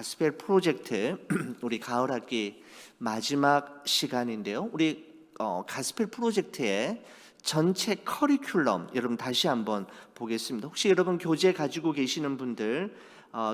가스펠 프로젝트 우리 가을 학기 마지막 시간인데요. 우리 가스펠 프로젝트의 전체 커리큘럼 여러분 다시 한번 보겠습니다. 혹시 여러분 교재 가지고 계시는 분들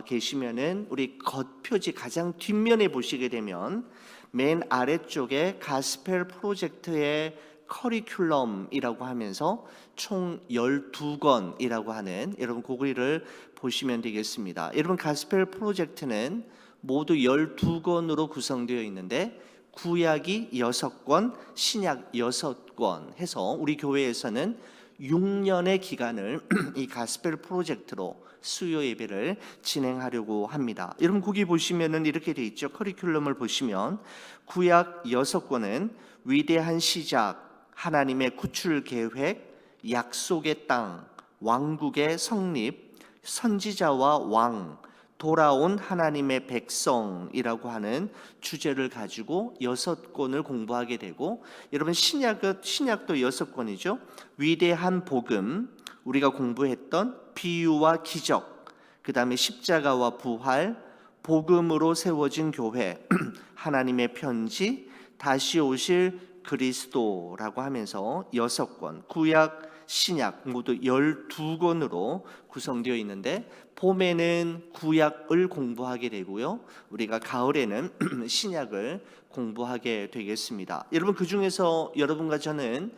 계시면은 우리 겉표지 가장 뒷면에 보시게 되면 맨 아래쪽에 가스펠 프로젝트의 커리큘럼이라고 하면서 총 12권이라고 하는 여러분 그거를 보시면 되겠습니다. 여러분 가스펠 프로젝트는 모두 12권으로 구성되어 있는데 구약이 6권, 신약 6권 해서 우리 교회에서는 6년의 기간을 이 가스펠 프로젝트로 수요 예배를 진행하려고 합니다. 여러분 거기 보시면은 이렇게 돼 있죠. 커리큘럼을 보시면 구약 6권은 위대한 시작, 하나님의 구출 계획, 약속의 땅, 왕국의 성립, 선지자와 왕, 돌아온 하나님의 백성이라고 하는 주제를 가지고 6권을 공부하게 되고, 여러분 신약도 6권이죠. 위대한 복음, 우리가 공부했던 비유와 기적, 그 다음에 십자가와 부활, 복음으로 세워진 교회, 하나님의 편지, 다시 오실 그리스도라고 하면서 6권, 구약, 신약 모두 12권으로 구성되어 있는데 봄에는 구약을 공부하게 되고요. 우리가 가을에는 신약을 공부하게 되겠습니다. 여러분 그 중에서 여러분과 저는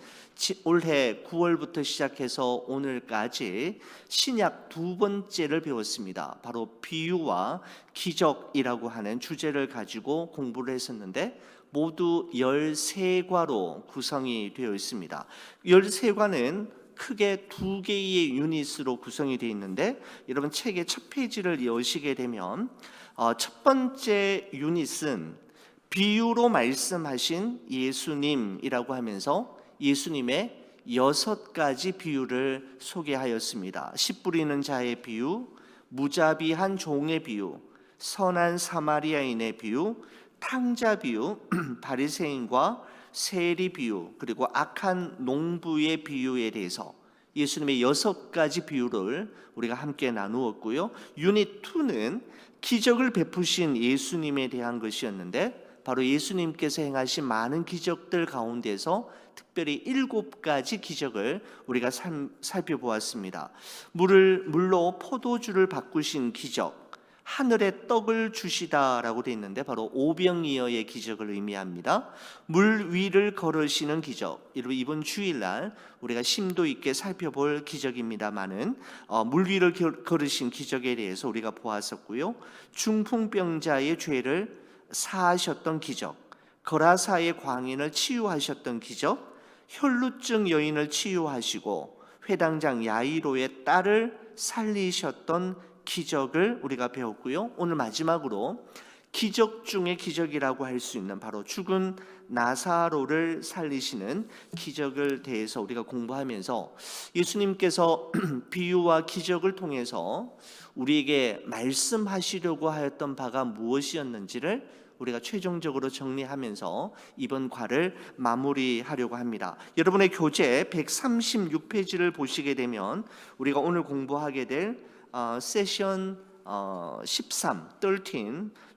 올해 9월부터 시작해서 오늘까지 신약 2번째를 배웠습니다. 바로 비유와 기적이라고 하는 주제를 가지고 공부를 했었는데 모두 13과로 구성이 되어 있습니다. 13과는 크게 2개의 유닛으로 구성이 되어 있는데 여러분 책의 첫 페이지를 여시게 되면 첫 번째 유닛은 비유로 말씀하신 예수님이라고 하면서 예수님의 6가지 비유를 소개하였습니다. 씨 뿌리는 자의 비유, 무자비한 종의 비유, 선한 사마리아인의 비유, 탕자 비유, 바리새인과 세리 비유, 그리고 악한 농부의 비유에 대해서 예수님의 6가지 비유를 우리가 함께 나누었고요. 유닛 2는 기적을 베푸신 예수님에 대한 것이었는데 바로 예수님께서 행하신 많은 기적들 가운데서 특별히 7가지 기적을 우리가 살펴보았습니다. 물로 포도주를 바꾸신 기적, 하늘에 떡을 주시다라고 되어 있는데 바로 오병이어의 기적을 의미합니다. 물 위를 걸으시는 기적, 이번 주일날 우리가 심도 있게 살펴볼 기적입니다마는 물 위를 걸으신 기적에 대해서 우리가 보았었고요. 중풍병자의 죄를 사하셨던 기적, 거라사의 광인을 치유하셨던 기적, 혈루증 여인을 치유하시고 회당장 야이로의 딸을 살리셨던 기적을 우리가 배웠고요. 오늘 마지막으로 기적 중의 기적이라고 할 수 있는 바로 죽은 나사로를 살리시는 기적을 대해서 우리가 공부하면서 예수님께서 비유와 기적을 통해서 우리에게 말씀하시려고 하였던 바가 무엇이었는지를 우리가 최종적으로 정리하면서 이번 과를 마무리하려고 합니다. 여러분의 교재 136페이지를 보시게 되면 우리가 오늘 공부하게 될 세션 13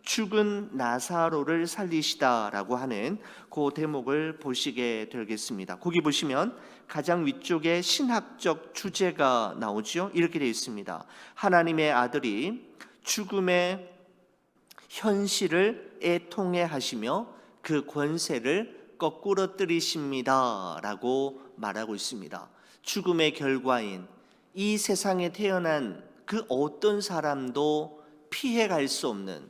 죽은 나사로를 살리시다라고 하는 그 대목을 보시게 되겠습니다. 거기 보시면 가장 위쪽에 신학적 주제가 나오죠. 이렇게 되어 있습니다. 하나님의 아들이 죽음의 현실을 애통해 하시며 그 권세를 거꾸로 뜨리십니다 라고 말하고 있습니다. 죽음의 결과인 이 세상에 태어난 그 어떤 사람도 피해갈 수 없는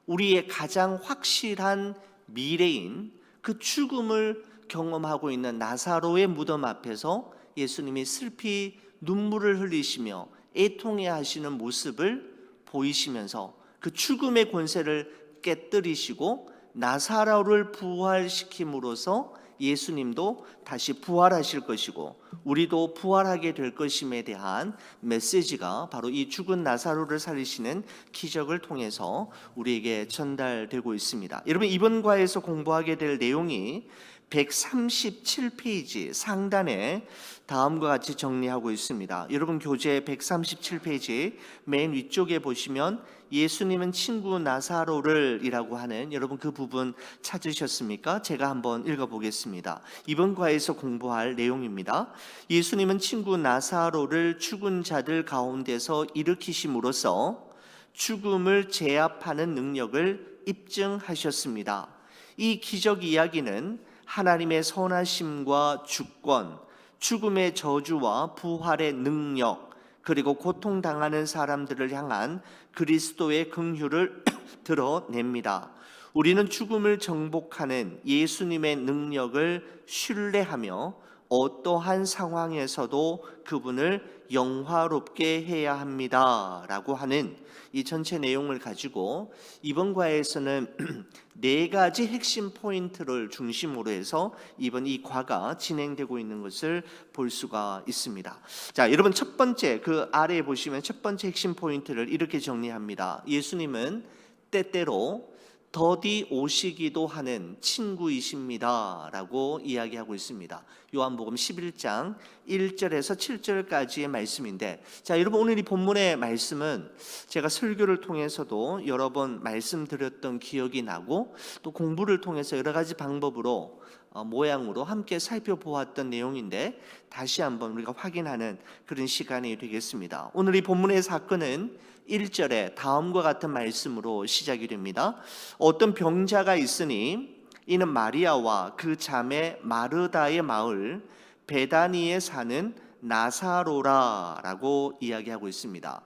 우리의 가장 확실한 미래인 그 죽음을 경험하고 있는 나사로의 무덤 앞에서 예수님이 슬피 눈물을 흘리시며 애통해 하시는 모습을 보이시면서 그 죽음의 권세를 깨뜨리시고 나사로를 부활시킴으로써 예수님도 다시 부활하실 것이고 우리도 부활하게 될 것임에 대한 메시지가 바로 이 죽은 나사로를 살리시는 기적을 통해서 우리에게 전달되고 있습니다. 여러분 이번 과에서 공부하게 될 내용이 137페이지 상단에 다음과 같이 정리하고 있습니다. 여러분 교재 137페이지 맨 위쪽에 보시면 예수님은 친구 나사로를 이라고 하는 여러분 그 부분 찾으셨습니까? 제가 한번 읽어보겠습니다. 이번 과에서 공부할 내용입니다. 예수님은 친구 나사로를 죽은 자들 가운데서 일으키심으로써 죽음을 제압하는 능력을 입증하셨습니다. 이 기적 이야기는 하나님의 선하심과 주권, 죽음의 저주와 부활의 능력, 그리고 고통당하는 사람들을 향한 그리스도의 긍휼을 드러냅니다. 우리는 죽음을 정복하는 예수님의 능력을 신뢰하며 어떠한 상황에서도 그분을 영화롭게 해야 합니다 라고 하는 이 전체 내용을 가지고 이번 과에서는 네 가지 핵심 포인트를 중심으로 해서 이번 이 과가 진행되고 있는 것을 볼 수가 있습니다. 자, 여러분 첫 번째 그 아래에 보시면 첫 번째 핵심 포인트를 이렇게 정리합니다. 예수님은 때때로 더디 오시기도 하는 친구이십니다 라고 이야기하고 있습니다. 요한복음 11장 1절에서 7절까지의 말씀인데, 자 여러분 오늘 이 본문의 말씀은 제가 설교를 통해서도 여러 번 말씀드렸던 기억이 나고 또 공부를 통해서 여러 가지 방법으로 모양으로 함께 살펴보았던 내용인데 다시 한번 우리가 확인하는 그런 시간이 되겠습니다. 오늘 이 본문의 사건은 1절에 다음과 같은 말씀으로 시작이 됩니다. 어떤 병자가 있으니 이는 마리아와 그 자매 마르다의 마을 베다니에 사는 나사로라라고 이야기하고 있습니다.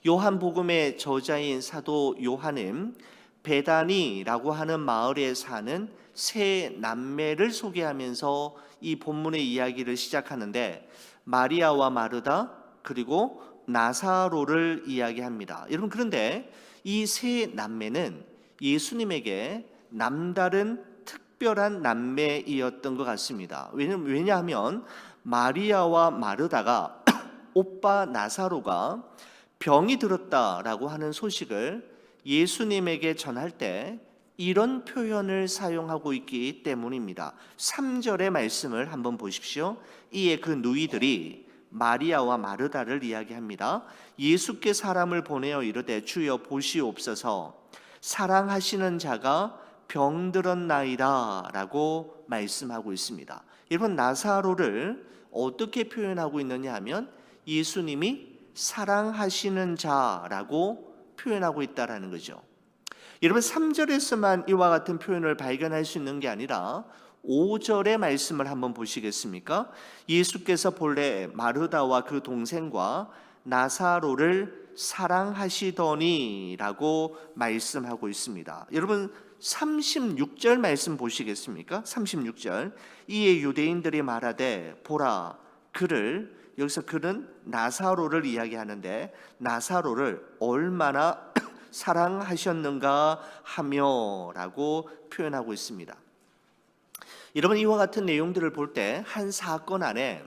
요한복음의 저자인 사도 요한은 베다니라고 하는 마을에 사는 세 남매를 소개하면서 이 본문의 이야기를 시작하는데 마리아와 마르다 그리고 나사로를 이야기합니다. 여러분 그런데 이 세 남매는 예수님에게 남다른 특별한 남매이었던 것 같습니다. 왜냐하면 마리아와 마르다가 오빠 나사로가 병이 들었다라고 하는 소식을 예수님에게 전할 때 이런 표현을 사용하고 있기 때문입니다. 3절의 말씀을 한번 보십시오. 이에 그 누이들이 마리아와 마르다를 이야기합니다. 예수께 사람을 보내어 이르되 주여 보시옵소서 사랑하시는 자가 병들었나이다 라고 말씀하고 있습니다. 여러분 나사로를 어떻게 표현하고 있느냐 하면 예수님이 사랑하시는 자라고 표현하고 있다라는 거죠. 여러분 3절에서만 이와 같은 표현을 발견할 수 있는 게 아니라 5절의 말씀을 한번 보시겠습니까? 예수께서 본래 마르다와 그 동생과 나사로를 사랑하시더니 라고 말씀하고 있습니다. 여러분 36절 말씀 보시겠습니까? 36절 이에 유대인들이 말하되 보라 그를, 여기서 그는 나사로를 이야기하는데 나사로를 얼마나 사랑하셨는가 하며 라고 표현하고 있습니다. 여러분 이와 같은 내용들을 볼 때 한 사건 안에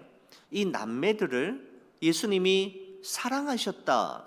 이 남매들을 예수님이 사랑하셨다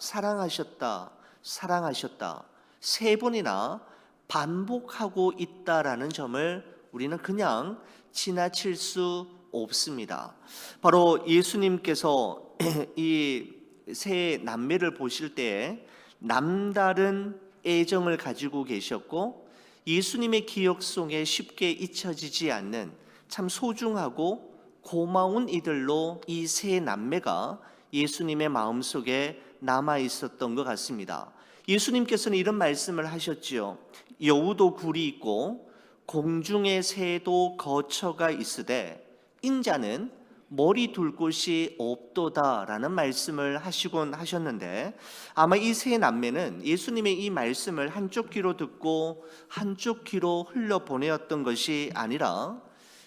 세 번이나 반복하고 있다라는 점을 우리는 그냥 지나칠 수 없습니다. 바로 예수님께서 이 세 남매를 보실 때에 남다른 애정을 가지고 계셨고 예수님의 기억 속에 쉽게 잊혀지지 않는 참 소중하고 고마운 이들로 이 세 남매가 예수님의 마음속에 남아 있었던 것 같습니다. 예수님께서는 이런 말씀을 하셨지요. 여우도 굴이 있고 공중의 새도 거처가 있으되 인자는 머리 둘 곳이 없도다라는 말씀을 하시곤 하셨는데 아마 이 세 남매는 예수님의 이 말씀을 한쪽 귀로 듣고 한쪽 귀로 흘려보내었던 것이 아니라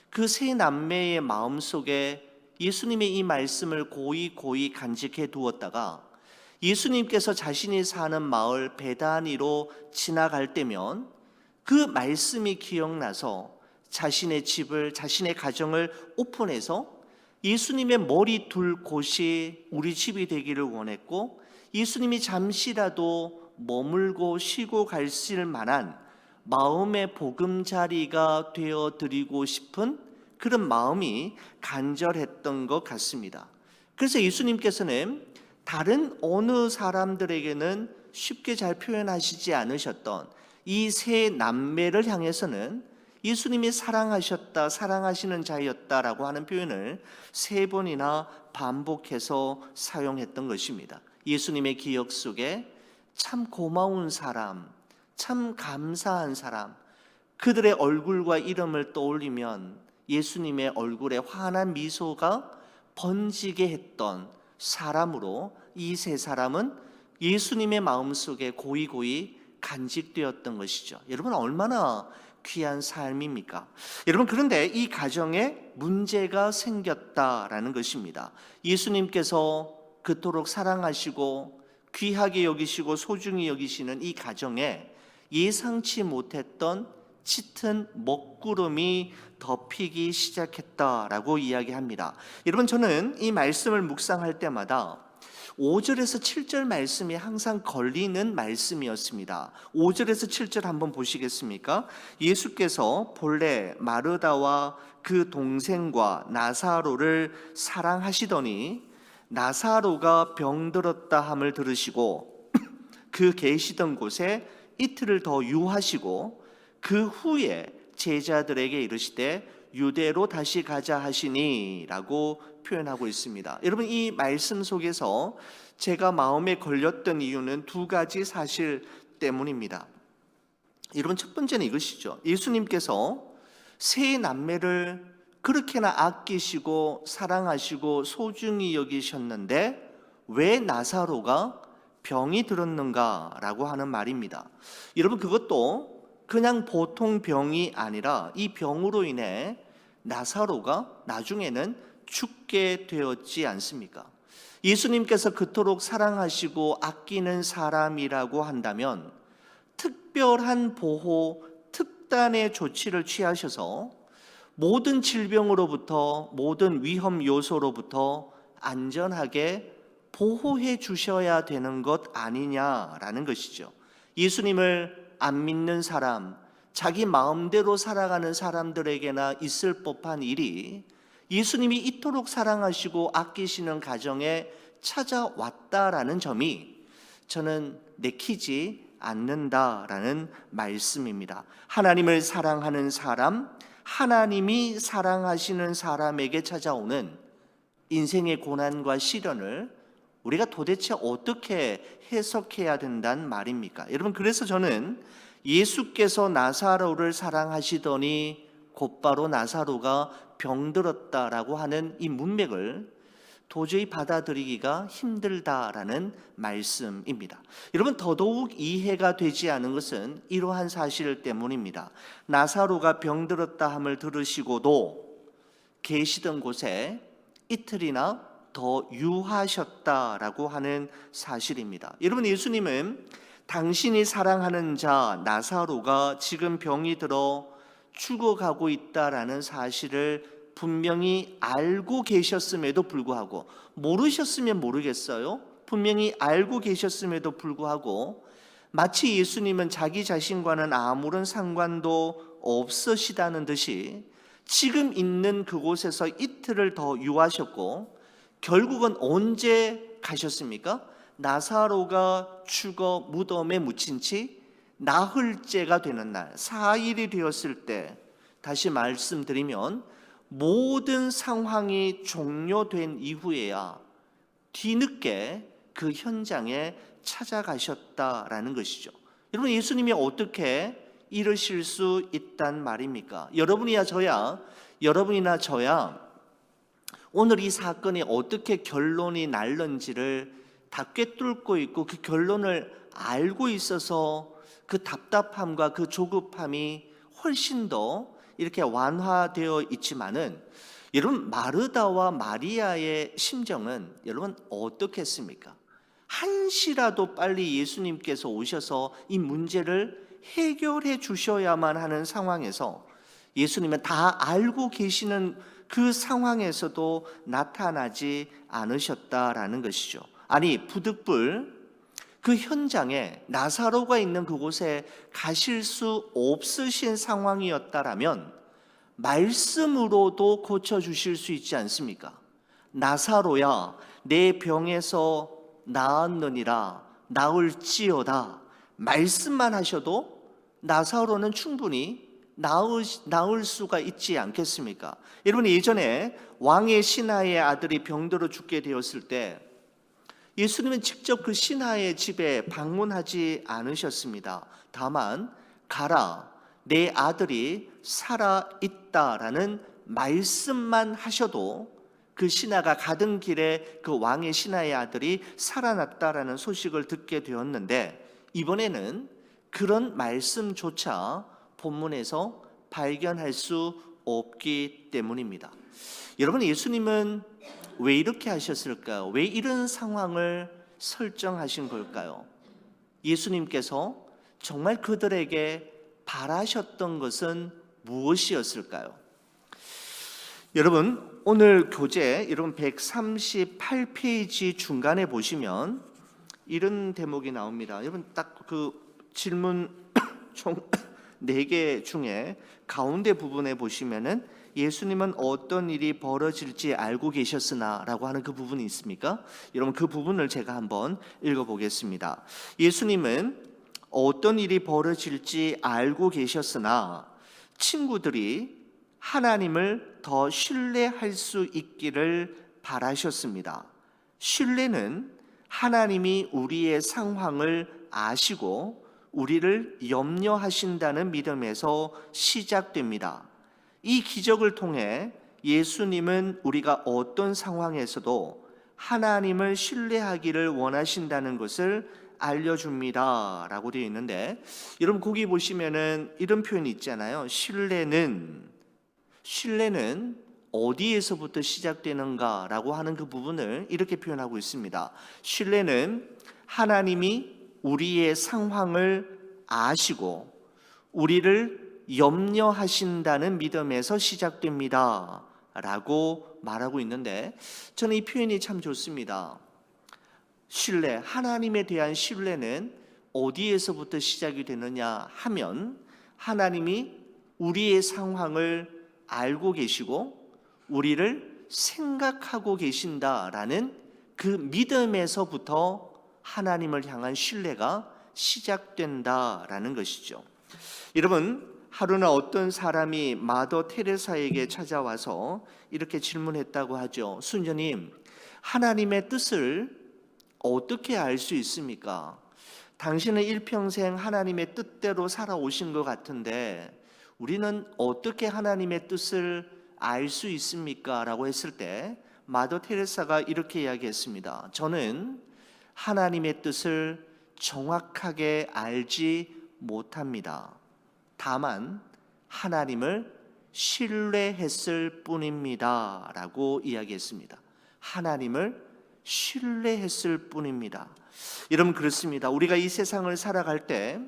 그 세 남매의 마음속에 예수님의 이 말씀을 고이 간직해 두었다가 예수님께서 자신이 사는 마을 베다니로 지나갈 때면 그 말씀이 기억나서 자신의 집을, 자신의 가정을 오픈해서 예수님의 머리 둘 곳이 우리 집이 되기를 원했고 예수님이 잠시라도 머물고 쉬고 가실 만한 마음의 보금자리가 되어 드리고 싶은 그런 마음이 간절했던 것 같습니다. 그래서 예수님께서는 다른 어느 사람들에게는 쉽게 잘 표현하시지 않으셨던 이 세 남매를 향해서는 예수님이 사랑하셨다, 사랑하시는 자였다라고 하는 표현을 세 번이나 반복해서 사용했던 것입니다. 예수님의 기억 속에 참 고마운 사람, 참 감사한 사람, 그들의 얼굴과 이름을 떠올리면 예수님의 얼굴에 환한 미소가 번지게 했던 사람으로 이 세 사람은 예수님의 마음속에 고이고이 간직되었던 것이죠. 여러분, 얼마나 귀한 삶입니까? 여러분, 그런데 이 가정에 문제가 생겼다라는 것입니다. 예수님께서 그토록 사랑하시고 귀하게 여기시고 소중히 여기시는 이 가정에 예상치 못했던 짙은 먹구름이 덮이기 시작했다라고 이야기합니다. 여러분, 저는 이 말씀을 묵상할 때마다 5절에서 7절 말씀이 항상 걸리는 말씀이었습니다. 5절에서 7절 한번 보시겠습니까? 예수께서 본래 마르다와 그 동생과 나사로를 사랑하시더니 나사로가 병들었다 함을 들으시고 그 계시던 곳에 이틀을 더 유하시고 그 후에 제자들에게 이르시되 유대로 다시 가자 하시니 라고 표현하고 있습니다. 여러분, 이 말씀 속에서 제가 마음에 걸렸던 이유는 두 가지 사실 때문입니다. 여러분, 첫 번째는 이것이죠. 예수님께서 세 남매를 그렇게나 아끼시고 사랑하시고 소중히 여기셨는데 왜 나사로가 병이 들었는가라고 하는 말입니다. 여러분, 그것도 그냥 보통 병이 아니라 이 병으로 인해 나사로가 나중에는 죽게 되었지 않습니까? 예수님께서 그토록 사랑하시고 아끼는 사람이라고 한다면 특별한 보호, 특단의 조치를 취하셔서 모든 질병으로부터, 모든 위험 요소로부터 안전하게 보호해 주셔야 되는 것 아니냐라는 것이죠. 예수님을 안 믿는 사람, 자기 마음대로 살아가는 사람들에게나 있을 법한 일이 예수님이 이토록 사랑하시고 아끼시는 가정에 찾아왔다라는 점이 저는 내키지 않는다라는 말씀입니다. 하나님을 사랑하는 사람, 하나님이 사랑하시는 사람에게 찾아오는 인생의 고난과 시련을 우리가 도대체 어떻게 해석해야 된다는 말입니까? 여러분, 그래서 저는 예수께서 나사로를 사랑하시더니 곧바로 나사로가 병들었다라고 하는 이 문맥을 도저히 받아들이기가 힘들다라는 말씀입니다. 여러분, 더더욱 이해가 되지 않은 것은 이러한 사실 때문입니다. 나사로가 병들었다 함을 들으시고도 계시던 곳에 이틀이나 더 유하셨다라고 하는 사실입니다. 여러분, 예수님은 당신이 사랑하는 자 나사로가 지금 병이 들어 죽어가고 있다라는 사실을 분명히 알고 계셨음에도 불구하고, 모르셨으면 모르겠어요. 분명히 알고 계셨음에도 불구하고 마치 예수님은 자기 자신과는 아무런 상관도 없으시다는 듯이 지금 있는 그곳에서 이틀을 더 유하셨고, 결국은 언제 가셨습니까? 나사로가 죽어 무덤에 묻힌 지 나흘째가 되는 날, 4일이 되었을 때, 다시 말씀드리면 모든 상황이 종료된 이후에야 뒤늦게 그 현장에 찾아가셨다라는 것이죠. 여러분, 예수님이 어떻게 이러실 수 있단 말입니까? 여러분이나 저야 오늘 이 사건이 어떻게 결론이 날는지를 다 꿰뚫고 있고 그 결론을 알고 있어서 그 답답함과 그 조급함이 훨씬 더 이렇게 완화되어 있지만은, 여러분, 마르다와 마리아의 심정은 여러분 어떻겠습니까? 한시라도 빨리 예수님께서 오셔서 이 문제를 해결해 주셔야만 하는 상황에서 예수님은 다 알고 계시는 그 상황에서도 나타나지 않으셨다라는 것이죠. 아니, 부득불 그 현장에 나사로가 있는 그곳에 가실 수 없으신 상황이었다라면 말씀으로도 고쳐주실 수 있지 않습니까? 나사로야 내 병에서 나았느니라, 나을지어다. 말씀만 하셔도 나사로는 충분히 나을 수가 있지 않겠습니까? 여러분, 예전에 왕의 신하의 아들이 병들어 죽게 되었을 때 예수님은 직접 그 신하의 집에 방문하지 않으셨습니다. 다만 가라, 내 아들이 살아있다라는 말씀만 하셔도 그 신하가 가던 길에 그 왕의 신하의 아들이 살아났다라는 소식을 듣게 되었는데, 이번에는 그런 말씀조차 본문에서 발견할 수 없기 때문입니다. 여러분, 예수님은 왜 이렇게 하셨을까요? 왜 이런 상황을 설정하신 걸까요? 예수님께서 정말 그들에게 바라셨던 것은 무엇이었을까요? 여러분, 오늘 교재 여러분 138페이지 중간에 보시면 이런 대목이 나옵니다. 여러분, 딱 그 질문 총 4개 중에 가운데 부분에 보시면은 예수님은 어떤 일이 벌어질지 알고 계셨으나 라고 하는 그 부분이 있습니까? 여러분, 그 부분을 제가 한번 읽어보겠습니다. 예수님은 어떤 일이 벌어질지 알고 계셨으나 친구들이 하나님을 더 신뢰할 수 있기를 바라셨습니다. 신뢰는 하나님이 우리의 상황을 아시고 우리를 염려하신다는 믿음에서 시작됩니다. 이 기적을 통해 예수님은 우리가 어떤 상황에서도 하나님을 신뢰하기를 원하신다는 것을 알려줍니다 라고 되어 있는데, 여러분 거기 보시면은 이런 표현이 있잖아요. 신뢰는 어디에서부터 시작되는가 라고 하는 그 부분을 이렇게 표현하고 있습니다. 신뢰는 하나님이 우리의 상황을 아시고 우리를 염려하신다는 믿음에서 시작됩니다 라고 말하고 있는데, 저는 이 표현이 참 좋습니다. 신뢰, 하나님에 대한 신뢰는 어디에서부터 시작이 되느냐 하면 하나님이 우리의 상황을 알고 계시고 우리를 생각하고 계신다라는 그 믿음에서부터 하나님을 향한 신뢰가 시작된다라는 것이죠. 여러분, 하루나 어떤 사람이 마더 테레사에게 찾아와서 이렇게 질문했다고 하죠. 수녀님, 하나님의 뜻을 어떻게 알 수 있습니까? 당신은 일평생 하나님의 뜻대로 살아오신 것 같은데 우리는 어떻게 하나님의 뜻을 알 수 있습니까? 라고 했을 때 마더 테레사가 이렇게 이야기했습니다. 저는 하나님의 뜻을 정확하게 알지 못합니다. 다만 하나님을 신뢰했을 뿐입니다 라고 이야기했습니다. 하나님을 신뢰했을 뿐입니다. 여러분, 그렇습니다. 우리가 이 세상을 살아갈 때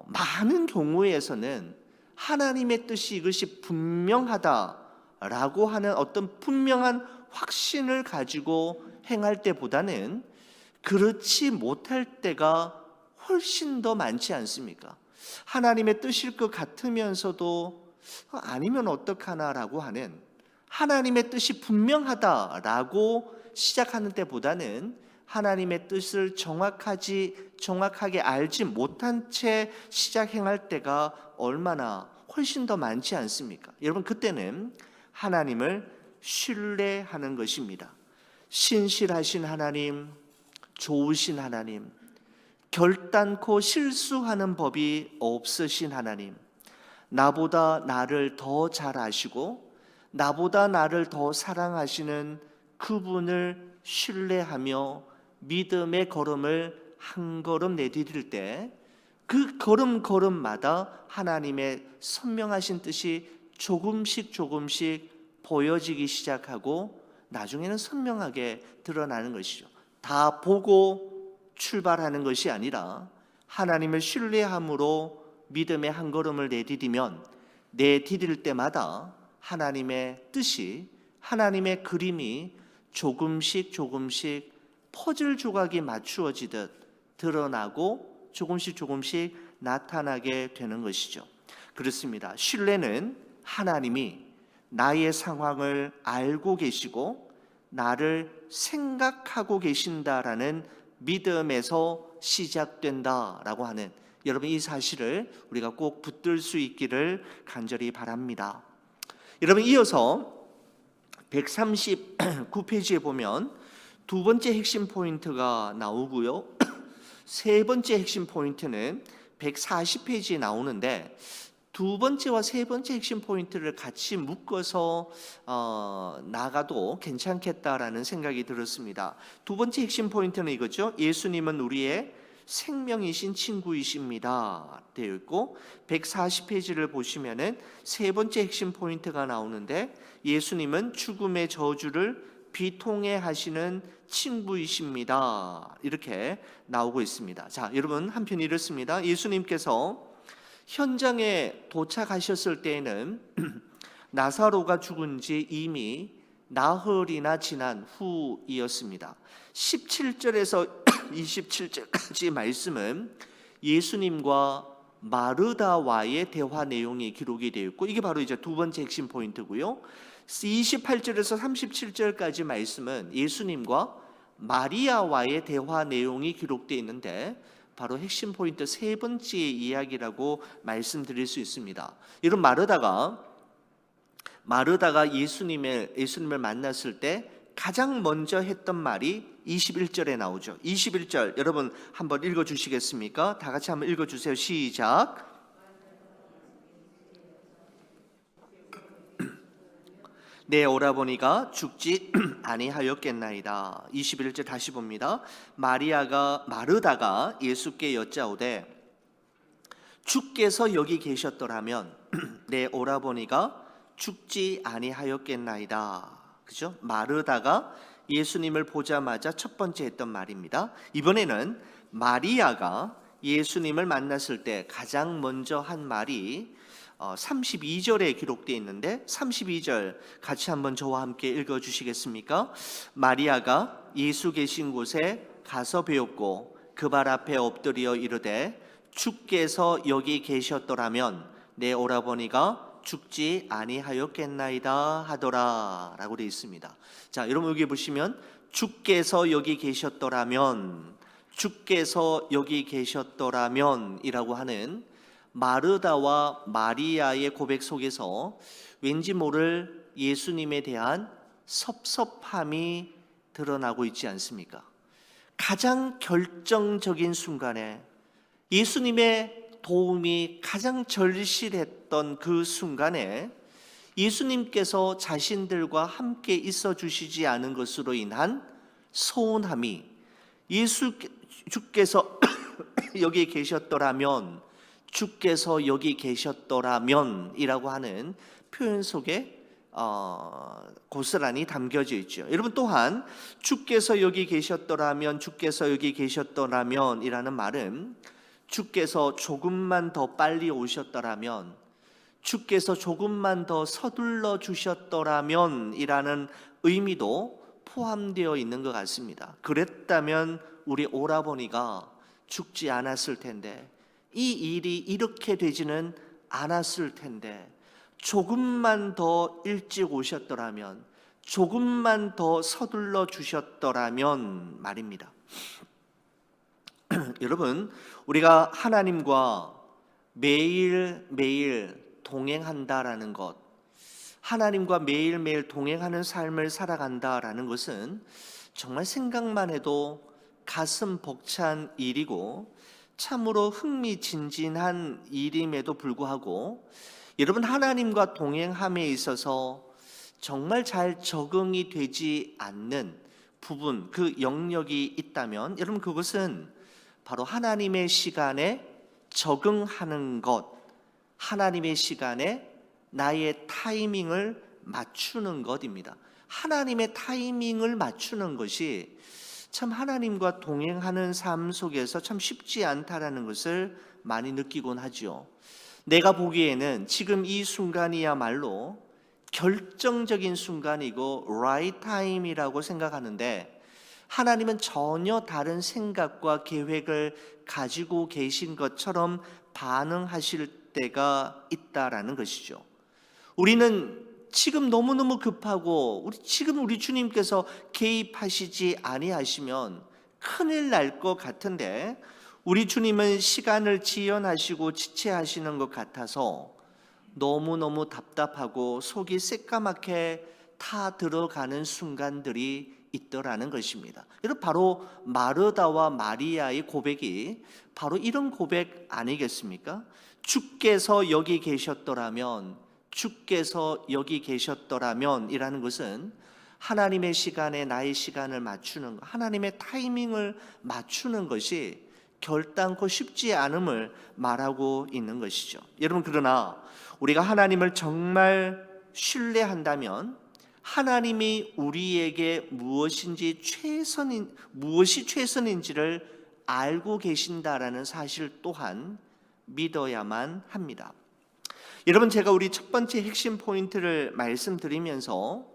많은 경우에서는 하나님의 뜻이 이것이 분명하다라고 하는 어떤 분명한 확신을 가지고 행할 때보다는 그렇지 못할 때가 훨씬 더 많지 않습니까? 하나님의 뜻일 것 같으면서도 아니면 어떡하나라고 하는, 하나님의 뜻이 분명하다라고 시작하는 때보다는 하나님의 뜻을 정확하게 알지 못한 채 시작 행할 때가 얼마나 훨씬 더 많지 않습니까? 여러분, 그때는 하나님을 신뢰하는 것입니다. 신실하신 하나님, 좋으신 하나님, 결단코 실수하는 법이 없으신 하나님, 나보다 나를 더 잘 아시고 나보다 나를 더 사랑하시는 그분을 신뢰하며 믿음의 걸음을 한 걸음 내디딜 때 그 걸음걸음마다 하나님의 선명하신 뜻이 조금씩 보여지기 시작하고 나중에는 선명하게 드러나는 것이죠. 다 보고 출발하는 것이 아니라 하나님을 신뢰함으로 믿음의 한 걸음을 내디딜 때마다 하나님의 뜻이, 하나님의 그림이 조금씩 퍼즐 조각이 맞추어지듯 드러나고 조금씩 나타나게 되는 것이죠. 그렇습니다. 신뢰는 하나님이 나의 상황을 알고 계시고 나를 생각하고 계신다라는 믿음에서 시작된다라고 하는, 여러분 이 사실을 우리가 꼭 붙들 수 있기를 간절히 바랍니다. 여러분 이어서 139페이지에 보면 두 번째 핵심 포인트가 나오고요. 세 번째 핵심 포인트는 140페이지에 나오는데, 두 번째와 세 번째 핵심 포인트를 같이 묶어서 나가도 괜찮겠다라는 생각이 들었습니다. 두 번째 핵심 포인트는 이거죠. 예수님은 우리의 생명이신 친구이십니다 되어 있고, 140페이지를 보시면은 세 번째 핵심 포인트가 나오는데, 예수님은 죽음의 저주를 비통해 하시는 친구이십니다 이렇게 나오고 있습니다. 자, 여러분 한편 이렇습니다. 예수님께서 현장에 도착하셨을 때에는 나사로가 죽은 지 이미 나흘이나 지난 후이었습니다. 17절에서 27절까지 말씀은 예수님과 마르다와의 대화 내용이 기록이 되어 있고, 이게 바로 이제 두 번째 핵심 포인트고요. 28절에서 37절까지 말씀은 예수님과 마리아와의 대화 내용이 기록되어 있는데, 바로 핵심 포인트 세 번째 이야기라고 말씀드릴 수 있습니다. 이런 마르다가 예수님을 만났을 때 가장 먼저 했던 말이 21절에 나오죠. 21절 여러분 한번 읽어 주시겠습니까? 다 같이 한번 읽어 주세요. 시작. 내 오라버니가 죽지 아니하였겠나이다. 21절 다시 봅니다. 마르다가 예수께 여짜오되 주께서 여기 계셨더라면 내 오라버니가 죽지 아니하였겠나이다. 그죠? 마르다가 예수님을 보자마자 첫 번째 했던 말입니다. 이번에는 마리아가 예수님을 만났을 때 가장 먼저 한 말이 32절에 기록되어 있는데, 32절 같이 한번 저와 함께 읽어 주시겠습니까? 마리아가 예수 계신 곳에 가서 배웠고 그 발 앞에 엎드려 이르되 주께서 여기 계셨더라면 내 오라버니가 죽지 아니하였겠나이다 하더라 라고 되어 있습니다. 자, 여러분 여기 보시면 주께서 여기 계셨더라면, 주께서 여기 계셨더라면 이라고 하는 마르다와 마리아의 고백 속에서 왠지 모를 예수님에 대한 섭섭함이 드러나고 있지 않습니까? 가장 결정적인 순간에 예수님의 도움이 가장 절실했던 그 순간에 예수님께서 자신들과 함께 있어 주시지 않은 것으로 인한 서운함이, 주께서 여기 계셨더라면, 주께서 여기 계셨더라면 이라고 하는 표현 속에 고스란히 담겨져 있죠. 여러분 또한 주께서 여기 계셨더라면, 주께서 여기 계셨더라면 이라는 말은 주께서 조금만 더 빨리 오셨더라면, 주께서 조금만 더 서둘러 주셨더라면 이라는 의미도 포함되어 있는 것 같습니다. 그랬다면 우리 오라버니가 죽지 않았을 텐데, 이 일이 이렇게 되지는 않았을 텐데, 조금만 더 일찍 오셨더라면, 조금만 더 서둘러 주셨더라면 말입니다. 여러분, 우리가 하나님과 매일매일 동행한다라는 것, 하나님과 매일매일 동행하는 삶을 살아간다라는 것은 정말 생각만 해도 가슴 벅찬 일이고 참으로 흥미진진한 일임에도 불구하고, 여러분 하나님과 동행함에 있어서 정말 잘 적응이 되지 않는 부분, 그 영역이 있다면 여러분 그것은 바로 하나님의 시간에 적응하는 것, 하나님의 시간에 나의 타이밍을 맞추는 것입니다. 하나님의 타이밍을 맞추는 것이 참 하나님과 동행하는 삶 속에서 참 쉽지 않다라는 것을 많이 느끼곤 하죠. 내가 보기에는 지금 이 순간이야말로 결정적인 순간이고 right time이라고 생각하는데, 하나님은 전혀 다른 생각과 계획을 가지고 계신 것처럼 반응하실 때가 있다라는 것이죠. 우리는 지금 너무너무 급하고 우리 주님께서 개입하시지 아니하시면 큰일 날 것 같은데 우리 주님은 시간을 지연하시고 지체하시는 것 같아서 너무너무 답답하고 속이 새까맣게 타 들어가는 순간들이 있더라는 것입니다. 여러분, 바로 마르다와 마리아의 고백이 바로 이런 고백 아니겠습니까? 주께서 여기 계셨더라면, 주께서 여기 계셨더라면 이라는 것은 하나님의 시간에 나의 시간을 맞추는 것, 하나님의 타이밍을 맞추는 것이 결단코 쉽지 않음을 말하고 있는 것이죠. 여러분, 그러나 우리가 하나님을 정말 신뢰한다면 하나님이 우리에게 무엇이 최선인지를 알고 계신다라는 사실 또한 믿어야만 합니다. 여러분, 제가 우리 첫 번째 핵심 포인트를 말씀드리면서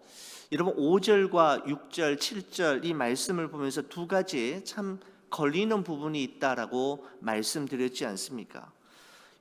여러분 5절과 6절, 7절 이 말씀을 보면서 두 가지 참 걸리는 부분이 있다라고 말씀드렸지 않습니까?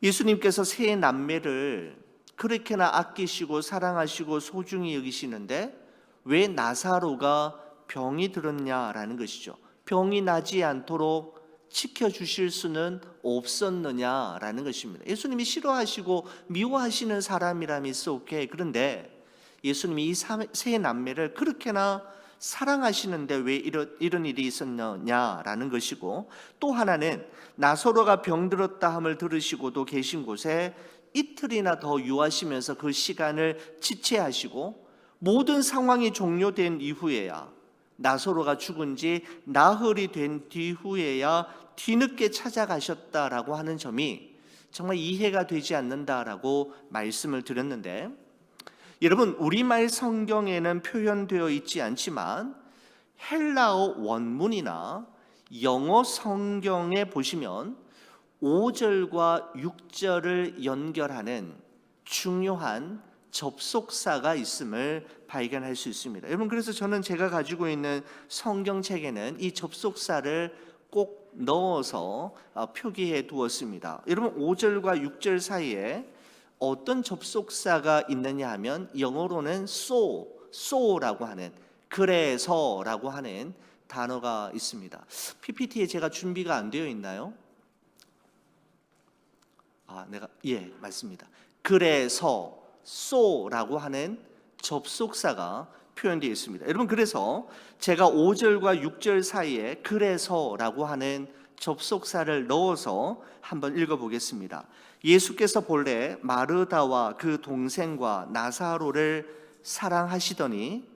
예수님께서 세 남매를 그렇게나 아끼시고 사랑하시고 소중히 여기시는데 왜 나사로가 병이 들었냐라는 것이죠. 병이 나지 않도록 지켜주실 수는 없었느냐라는 것입니다. 예수님이 싫어하시고 미워하시는 사람이라면 오케이. 그런데 예수님이 이 세 남매를 그렇게나 사랑하시는데 왜 이런 일이 있었느냐라는 것이고, 또 하나는 나사로가 병들었다 함을 들으시고도 계신 곳에 이틀이나 더 유하시면서 그 시간을 지체하시고 모든 상황이 종료된 이후에야, 나사로가 죽은 지 나흘이 된 뒤후에야 뒤늦게 찾아가셨다라고 하는 점이 정말 이해가 되지 않는다라고 말씀을 드렸는데, 여러분 우리말 성경에는 표현되어 있지 않지만 헬라어 원문이나 영어 성경에 보시면 5절과 6절을 연결하는 중요한 접속사가 있음을 발견할 수 있습니다. 여러분, 그래서 저는 제가 가지고 있는 성경책에는 이 접속사를 꼭 넣어서 표기해 두었습니다. 여러분, 5절과 6절 사이에 어떤 접속사가 있느냐 하면 영어로는 so라고 하는, 그래서라고 하는 단어가 있습니다. PPT에 제가 준비가 안 되어 있나요? 맞습니다. 그래서 so라고 하는 접속사가 표현되어 있습니다. 여러분, 그래서 제가 5절과 6절 사이에 그래서라고 하는 접속사를 넣어서 한번 읽어보겠습니다. 예수께서 본래 마르다와 그 동생과 나사로를 사랑하시더니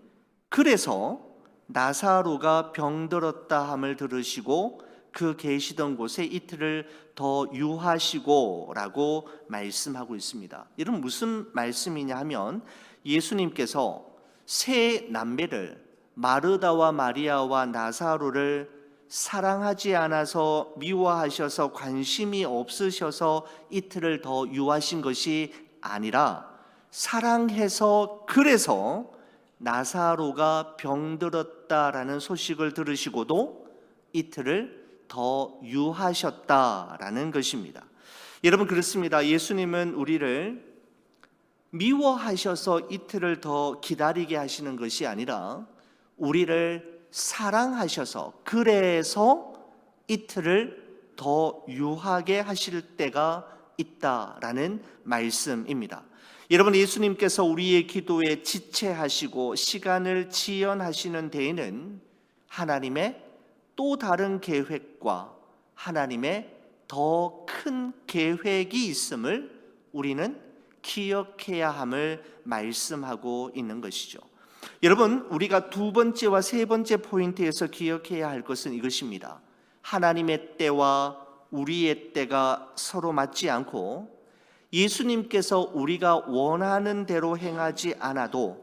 그래서 나사로가 병들었다 함을 들으시고 그 계시던 곳에 이틀을 더 유하시고 라고 말씀하고 있습니다. 이런 무슨 말씀이냐 하면 예수님께서 세 남매를, 마르다와 마리아와 나사로를 사랑하지 않아서 미워하셔서 관심이 없으셔서 이틀을 더 유하신 것이 아니라 사랑해서, 그래서 나사로가 병들었다라는 소식을 들으시고도 이틀을 더 유하셨다라는 것입니다. 여러분, 그렇습니다. 예수님은 우리를 미워하셔서 이틀을 더 기다리게 하시는 것이 아니라 우리를 사랑하셔서 그래서 이틀을 더 유하게 하실 때가 있다라는 말씀입니다. 여러분, 예수님께서 우리의 기도에 지체하시고 시간을 지연하시는 데에는 하나님의 또 다른 계획과 하나님의 더 큰 계획이 있음을 우리는 기억해야 함을 말씀하고 있는 것이죠. 여러분, 우리가 두 번째와 세 번째 포인트에서 기억해야 할 것은 이것입니다. 하나님의 때와 우리의 때가 서로 맞지 않고 예수님께서 우리가 원하는 대로 행하지 않아도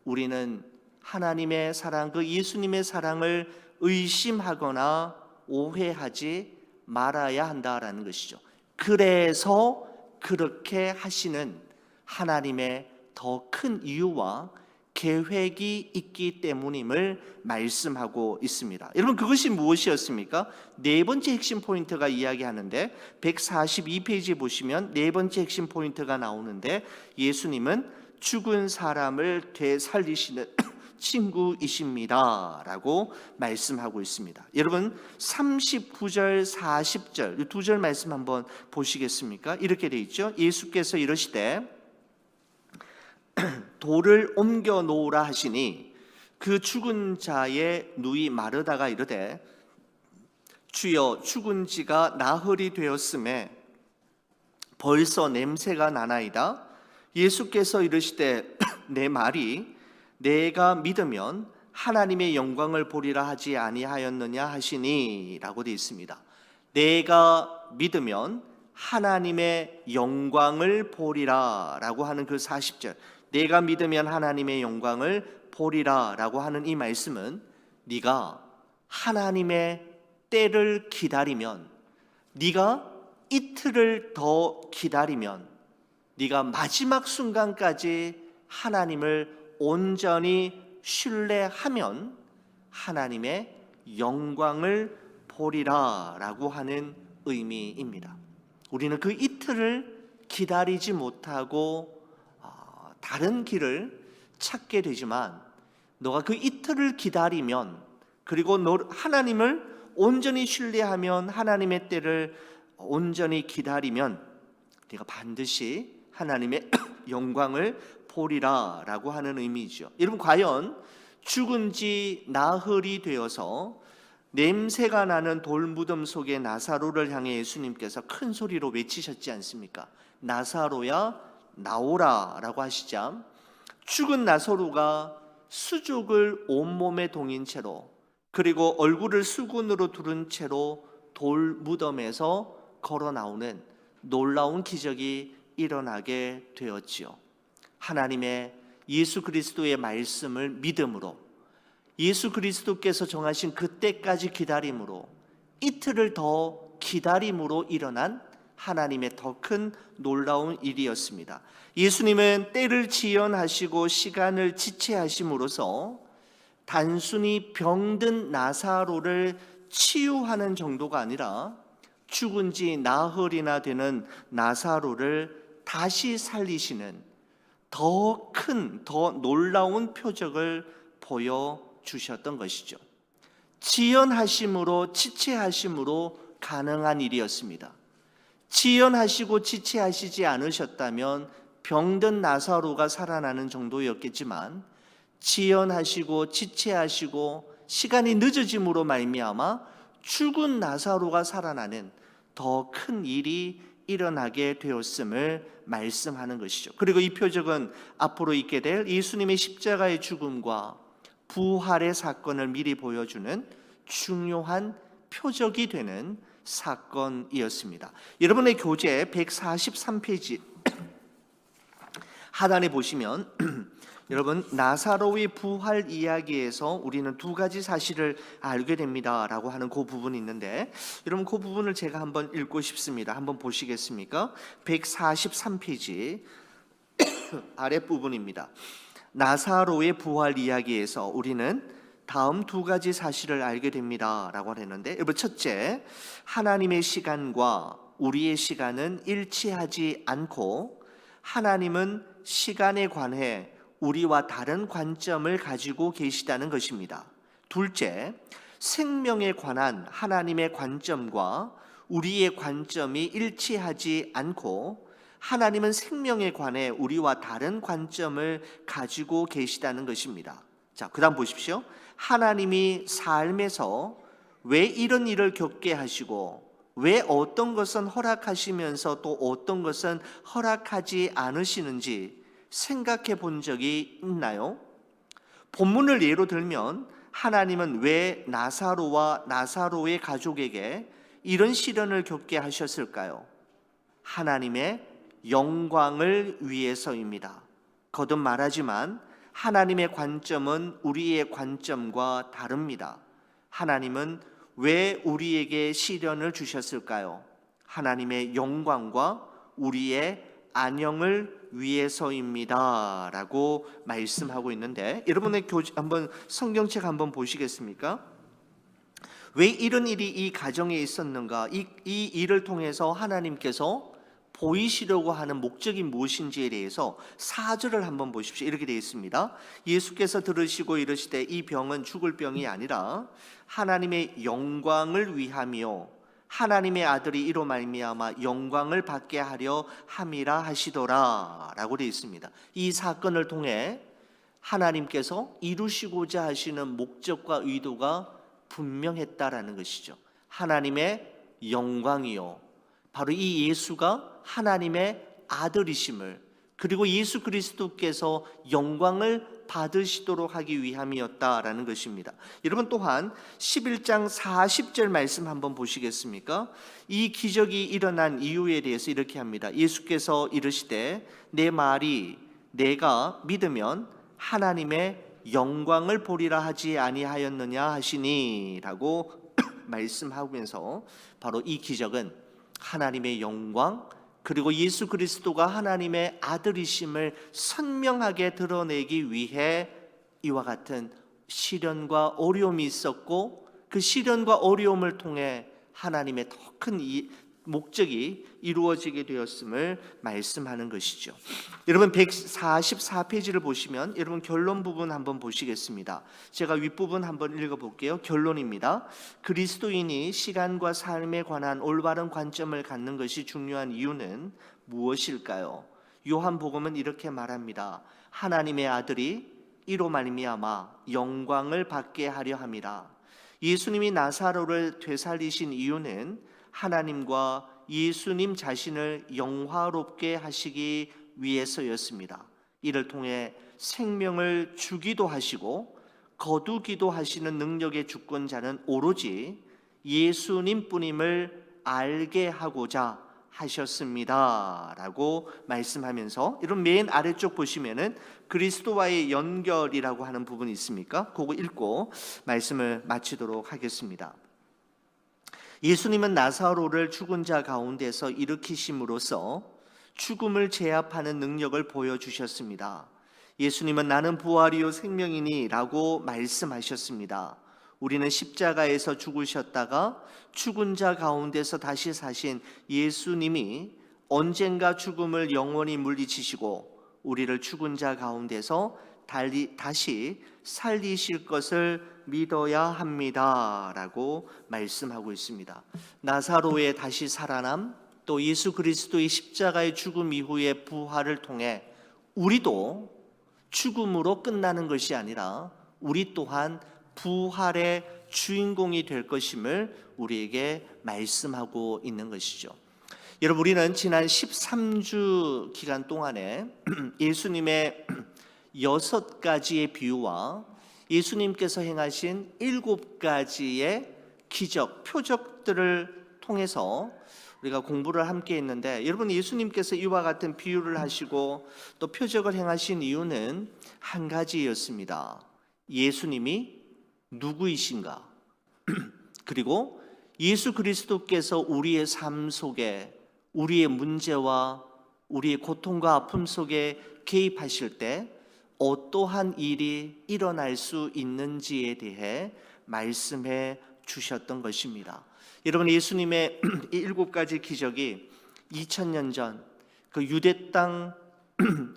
우리는 하나님의 사랑, 그 예수님의 사랑을 의심하거나 오해하지 말아야 한다라는 것이죠. 그래서 그렇게 하시는 하나님의 더 큰 이유와 계획이 있기 때문임을 말씀하고 있습니다. 여러분, 그것이 무엇이었습니까? 네 번째 핵심 포인트가 이야기하는데 142페이지 보시면 네 번째 핵심 포인트가 나오는데 예수님은 죽은 사람을 되살리시는 친구이십니다 라고 말씀하고 있습니다. 여러분 39절 40절 이 두 절 말씀 한번 보시겠습니까? 이렇게 되어 있죠. 예수께서 이러시되 돌을 옮겨 놓으라 하시니 그 죽은 자의 누이 마르다가 이르되 주여 죽은 지가 나흘이 되었음에 벌써 냄새가 나나이다. 예수께서 이르시되 내 말이 내가 믿으면 하나님의 영광을 보리라 하지 아니하였느냐 하시니 라고 되어 있습니다. 내가 믿으면 하나님의 영광을 보리라 라고 하는 그 40절, 내가 믿으면 하나님의 영광을 보리라 라고 하는 이 말씀은 네가 하나님의 때를 기다리면, 네가 이틀을 더 기다리면, 네가 마지막 순간까지 하나님을 온전히 신뢰하면 하나님의 영광을 보리라 라고 하는 의미입니다. 우리는 그 이틀을 기다리지 못하고 다른 길을 찾게 되지만, 너가 그 이틀을 기다리면, 그리고 하나님을 온전히 신뢰하면, 하나님의 때를 온전히 기다리면 네가 반드시 하나님의 영광을 보리라 라고 하는 의미죠. 여러분, 과연 죽은 지 나흘이 되어서 냄새가 나는 돌무덤 속에 나사로를 향해 예수님께서 큰 소리로 외치셨지 않습니까? 나사로야 나오라 라고 하시자 죽은 나사로가 수족을 온몸에 동인 채로, 그리고 얼굴을 수건으로 두른 채로 돌무덤에서 걸어 나오는 놀라운 기적이 일어나게 되었지요. 하나님의 예수 그리스도의 말씀을 믿음으로, 예수 그리스도께서 정하신 그때까지 기다림으로, 이틀을 더 기다림으로 일어난 하나님의 더 큰 놀라운 일이었습니다. 예수님은 때를 지연하시고 시간을 지체하심으로써 단순히 병든 나사로를 치유하는 정도가 아니라 죽은 지 나흘이나 되는 나사로를 다시 살리시는 더 큰, 더 놀라운 표적을 보여주셨던 것이죠. 지연하심으로, 지체하심으로 가능한 일이었습니다. 지연하시고 지체하시지 않으셨다면 병든 나사로가 살아나는 정도였겠지만, 지연하시고 지체하시고 시간이 늦어짐으로 말미암아 죽은 나사로가 살아나는 더 큰 일이 일어나게 되었음을 말씀하는 것이죠. 그리고 이 표적은 앞으로 있게 될 예수님의 십자가의 죽음과 부활의 사건을 미리 보여주는 중요한 표적이 되는 사건이었습니다. 여러분의 교재 143페이지 하단에 보시면 여러분, 나사로의 부활 이야기에서 우리는 두 가지 사실을 알게 됩니다 라고 하는 그 부분이 있는데, 여러분 그 부분을 제가 한번 읽고 싶습니다. 한번 보시겠습니까? 143페이지 아랫부분입니다. 나사로의 부활 이야기에서 우리는 다음 두 가지 사실을 알게 됩니다 라고 했는데, 여러분 첫째, 하나님의 시간과 우리의 시간은 일치하지 않고 하나님은 시간에 관해 우리와 다른 관점을 가지고 계시다는 것입니다. 둘째, 생명에 관한 하나님의 관점과 우리의 관점이 일치하지 않고 하나님은 생명에 관해 우리와 다른 관점을 가지고 계시다는 것입니다. 자, 그다음 보십시오. 하나님이 삶에서 왜 이런 일을 겪게 하시고 왜 어떤 것은 허락하시면서 또 어떤 것은 허락하지 않으시는지 생각해 본 적이 있나요? 본문을 예로 들면 하나님은 왜 나사로와 나사로의 가족에게 이런 시련을 겪게 하셨을까요? 하나님의 영광을 위해서입니다. 거듭 말하지만 하나님의 관점은 우리의 관점과 다릅니다. 하나님은 왜 우리에게 시련을 주셨을까요? 하나님의 영광과 우리의 안녕을 위해서입니다 라고 말씀하고 있는데, 여러분의 한번 성경책 한번 보시겠습니까? 왜 이런 일이 이 가정에 있었는가? 이 일을 통해서 하나님께서 보이시려고 하는 목적이 무엇인지에 대해서 4절을 한번 보십시오. 이렇게 되어 있습니다. 예수께서 들으시고 이르시되 이 병은 죽을 병이 아니라 하나님의 영광을 위함이요 하나님의 아들이 이로 말미암아 영광을 받게 하려 함이라 하시더라 라고 되어 있습니다. 이 사건을 통해 하나님께서 이루시고자 하시는 목적과 의도가 분명했다라는 것이죠. 하나님의 영광이요 바로 이 예수가 하나님의 아들이심을, 그리고 예수 그리스도께서 영광을 받으시도록 하기 위함이었다라는 것입니다. 여러분 또한 11장 40절 말씀 한번 보시겠습니까? 이 기적이 일어난 이유에 대해서 이렇게 합니다. 예수께서 이르시되 내 말이 내가 믿으면 하나님의 영광을 보리라 하지 아니하였느냐 하시니 라고 말씀하면서 바로 이 기적은 하나님의 영광 그리고 예수 그리스도가 하나님의 아들이심을 선명하게 드러내기 위해 이와 같은 시련과 어려움이 있었고, 그 시련과 어려움을 통해 하나님의 더 큰 목적이 이루어지게 되었음을 말씀하는 것이죠. 여러분 144페이지를 보시면 여러분 결론 부분 한번 보시겠습니다. 제가 윗부분 한번 읽어볼게요. 결론입니다. 그리스도인이 시간과 삶에 관한 올바른 관점을 갖는 것이 중요한 이유는 무엇일까요? 요한복음은 이렇게 말합니다. 하나님의 아들이 이로 말미암아 영광을 받게 하려 함이라. 예수님이 나사로를 되살리신 이유는 하나님과 예수님 자신을 영화롭게 하시기 위해서였습니다. 이를 통해 생명을 주기도 하시고 거두기도 하시는 능력의 주권자는 오로지 예수님뿐임을 알게 하고자 하셨습니다 라고 말씀하면서, 여러분 맨 아래쪽 보시면은 그리스도와의 연결이라고 하는 부분이 있습니까? 그거 읽고 말씀을 마치도록 하겠습니다. 예수님은 나사로를 죽은 자 가운데서 일으키심으로써 죽음을 제압하는 능력을 보여주셨습니다. 예수님은 나는 부활이요 생명이니 라고 말씀하셨습니다. 우리는 십자가에서 죽으셨다가 죽은 자 가운데서 다시 사신 예수님이 언젠가 죽음을 영원히 물리치시고 우리를 죽은 자 가운데서 다시 살리실 것을 믿어야 합니다 라고 말씀하고 있습니다. 나사로의 다시 살아남, 또 예수 그리스도의 십자가의 죽음 이후의 부활을 통해 우리도 죽음으로 끝나는 것이 아니라 우리 또한 부활의 주인공이 될 것임을 우리에게 말씀하고 있는 것이죠. 여러분 우리는 지난 13주 기간 동안에 예수님의 6가지의 비유와 예수님께서 행하신 7가지의 기적, 표적들을 통해서 우리가 공부를 함께 했는데, 여러분 예수님께서 이와 같은 비유를 하시고 또 표적을 행하신 이유는 한 가지였습니다. 예수님이 누구이신가? 그리고 예수 그리스도께서 우리의 삶 속에 우리의 문제와 우리의 고통과 아픔 속에 개입하실 때 어떠한 일이 일어날 수 있는지에 대해 말씀해 주셨던 것입니다. 여러분 예수님의 이 7가지 기적이 2000년 전 그 유대 땅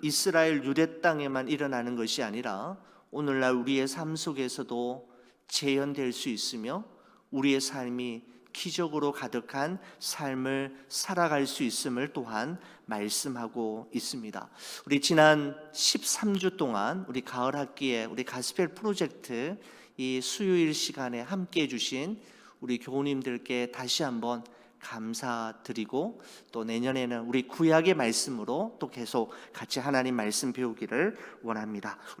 이스라엘 유대 땅에만 일어나는 것이 아니라 오늘날 우리의 삶 속에서도 재현될 수 있으며 우리의 삶이 기적으로 가득한 삶을 살아갈 수 있음을 또한 말씀하고 있습니다. 우리 지난 13주 동안 우리 가을 학기에 우리 가스펠 프로젝트 이 수요일 시간에 함께 해주신 우리 교우님들께 다시 한번 감사드리고, 또 내년에는 우리 구약의 말씀으로 또 계속 같이 하나님 말씀 배우기를 원합니다.